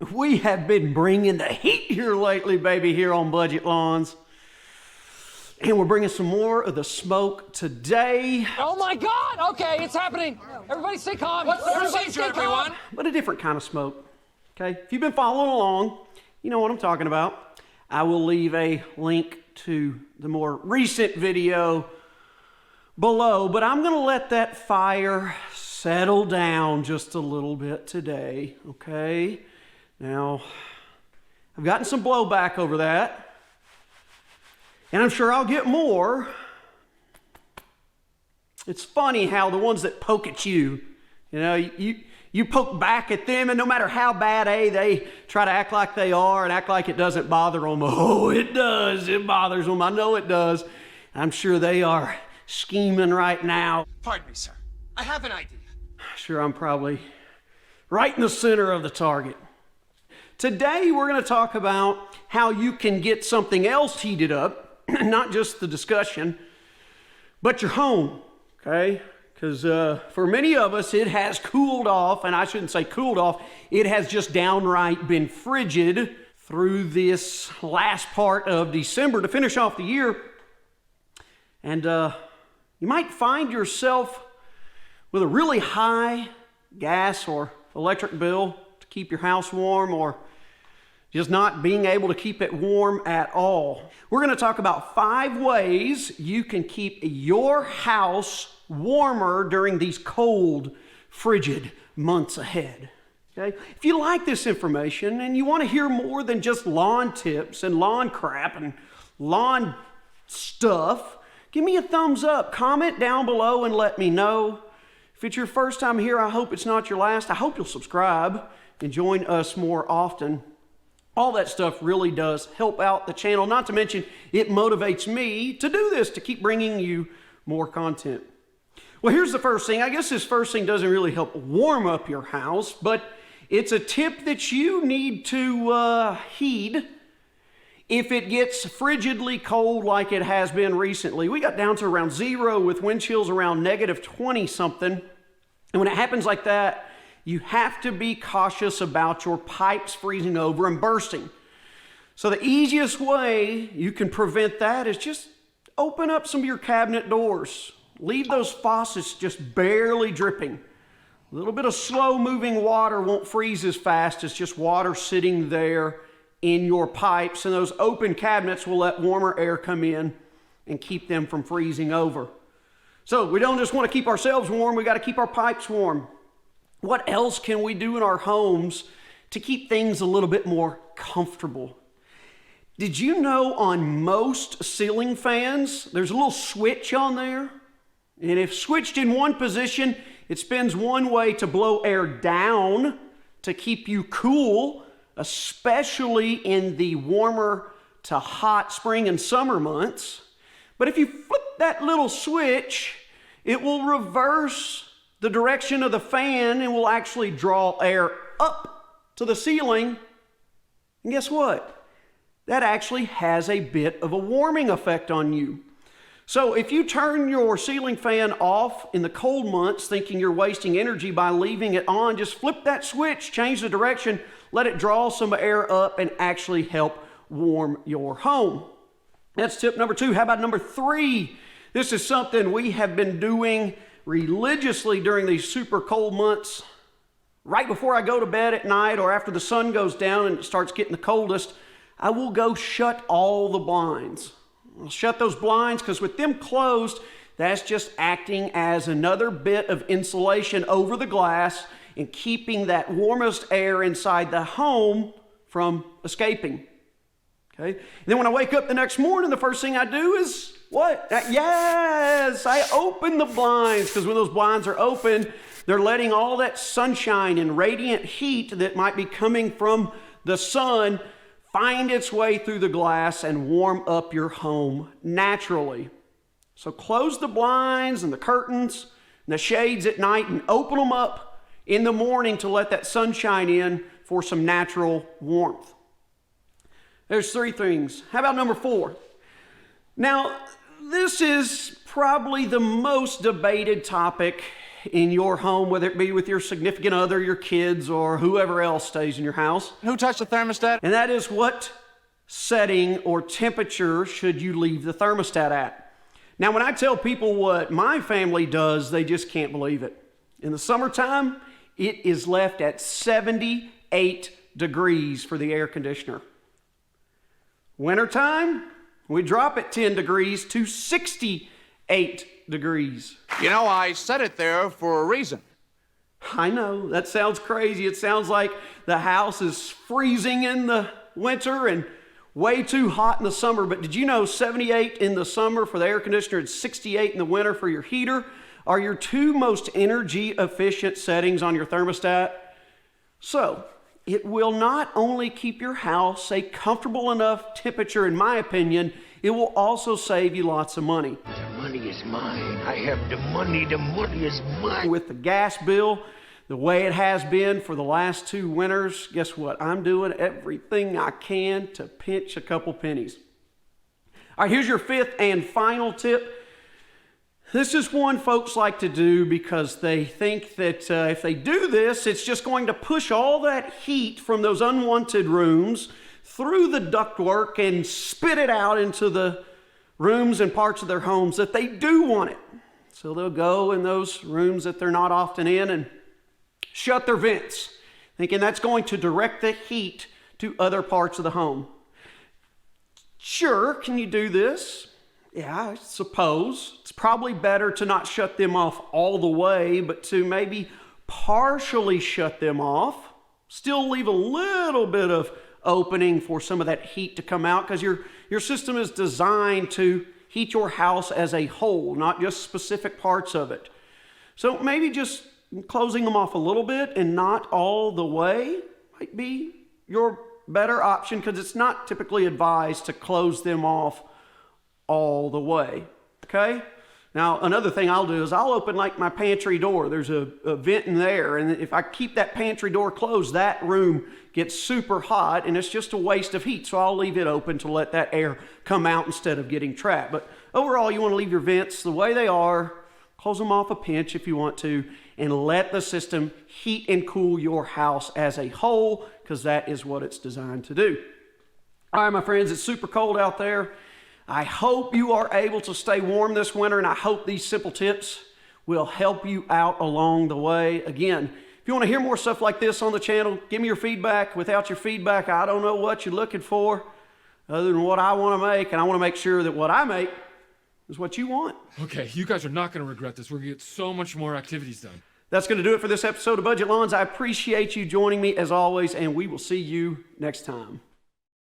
We have been bringing the heat here lately, baby, here on Budget Lawns. And we're bringing some more of the smoke today. Oh my God! Okay, it's happening. Everybody stay calm. What's the procedure, everyone? But a different kind of smoke, okay? If you've been following along, you know what I'm talking about. I will leave a link to the more recent video below, but I'm gonna let that fire settle down just a little bit today, okay? Now, I've gotten some blowback over that, and I'm sure I'll get more. It's funny how the ones that poke at you, you poke back at them, and no matter how bad they try to act like they are and act like it doesn't bother them. Oh, it does. It bothers them. I know it does. I'm sure they are scheming right now. Pardon me, sir. I have an idea. Sure, I'm probably right in the center of the target. Today, we're going to talk about how you can get something else heated up, not just the discussion, but your home, okay? Because for many of us, it has cooled off, and I shouldn't say cooled off, it has just downright been frigid through this last part of December to finish off the year. And you might find yourself with a really high gas or electric bill to keep your house warm, or just not being able to keep it warm at all. We're going to talk about 5 ways you can keep your house warmer during these cold, frigid months ahead. Okay? If you like this information and you want to hear more than just lawn tips and lawn crap and lawn stuff, give me a thumbs up, comment down below and let me know. If it's your first time here, I hope it's not your last. I hope you'll subscribe and join us more often. All that stuff really does help out the channel, not to mention it motivates me to do this, to keep bringing you more content. Well, here's the first thing. I guess this first thing doesn't really help warm up your house, but it's a tip that you need to heed if it gets frigidly cold like it has been recently. We got down to around 0 with wind chills around negative 20 something. And when it happens like that, you have to be cautious about your pipes freezing over and bursting. So the easiest way you can prevent that is just open up some of your cabinet doors. Leave those faucets just barely dripping. A little bit of slow moving water won't freeze as fast as just water sitting there in your pipes, and those open cabinets will let warmer air come in and keep them from freezing over. So we don't just want to keep ourselves warm, we got to keep our pipes warm. What else can we do in our homes to keep things a little bit more comfortable? Did you know on most ceiling fans, there's a little switch on there? And if switched in one position, it spins one way to blow air down to keep you cool, especially in the warmer to hot spring and summer months. But if you flip that little switch, it will reverse the direction of the fan and will actually draw air up to the ceiling. And guess what? That actually has a bit of a warming effect on you. So if you turn your ceiling fan off in the cold months thinking you're wasting energy by leaving it on, just flip that switch, change the direction, let it draw some air up and actually help warm your home. That's tip number 2. How about number 3? This is something we have been doing religiously during these super cold months. Right before I go to bed at night or after the sun goes down and it starts getting the coldest, I will go shut all the blinds. I'll shut those blinds because with them closed, that's just acting as another bit of insulation over the glass and keeping that warmest air inside the home from escaping. Okay? And then when I wake up the next morning, the first thing I do is what? Yes, I open the blinds, because when those blinds are open, they're letting all that sunshine and radiant heat that might be coming from the sun find its way through the glass and warm up your home naturally. So close the blinds and the curtains and the shades at night and open them up in the morning to let that sunshine in for some natural warmth. There's 3 things. How about number 4? Now, this is probably the most debated topic in your home, whether it be with your significant other, your kids, or whoever else stays in your house. Who touched the thermostat? And that is, what setting or temperature should you leave the thermostat at? Now, when I tell people what my family does, they just can't believe it. In the summertime, it is left at 78 degrees for the air conditioner. Wintertime, we drop it 10 degrees to 68 degrees. You know, I said it there for a reason. I know, that sounds crazy. It sounds like the house is freezing in the winter and way too hot in the summer. But did you know 78 in the summer for the air conditioner and 68 in the winter for your heater are your two most energy efficient settings on your thermostat? So, it will not only keep your house a comfortable enough temperature, in my opinion, it will also save you lots of money. The money is mine. I have the money is mine. With the gas bill the way it has been for the last 2 winters, guess what? I'm doing everything I can to pinch a couple pennies. All right, here's your 5th and final tip. This is one folks like to do because they think that if they do this, it's just going to push all that heat from those unwanted rooms through the ductwork and spit it out into the rooms and parts of their homes that they do want it. So they'll go in those rooms that they're not often in and shut their vents, thinking that's going to direct the heat to other parts of the home. Sure, can you do this? Yeah, I suppose. It's probably better to not shut them off all the way, but to maybe partially shut them off. Still leave a little bit of opening for some of that heat to come out, because your system is designed to heat your house as a whole, not just specific parts of it. So maybe just closing them off a little bit and not all the way might be your better option, because it's not typically advised to close them off all the way, okay? Now, another thing I'll do is I'll open like my pantry door. There's a vent in there, and if I keep that pantry door closed, that room gets super hot, and it's just a waste of heat, so I'll leave it open to let that air come out instead of getting trapped. But overall, you want to leave your vents the way they are, close them off a pinch if you want to, and let the system heat and cool your house as a whole, because that is what it's designed to do. All right, my friends, it's super cold out there. I hope you are able to stay warm this winter, and I hope these simple tips will help you out along the way. Again, if you want to hear more stuff like this on the channel, give me your feedback. Without your feedback, I don't know what you're looking for other than what I want to make, and I want to make sure that what I make is what you want. Okay, you guys are not going to regret this. We're going to get so much more activities done. That's going to do it for this episode of Budget Lawns. I appreciate you joining me as always, and we will see you next time.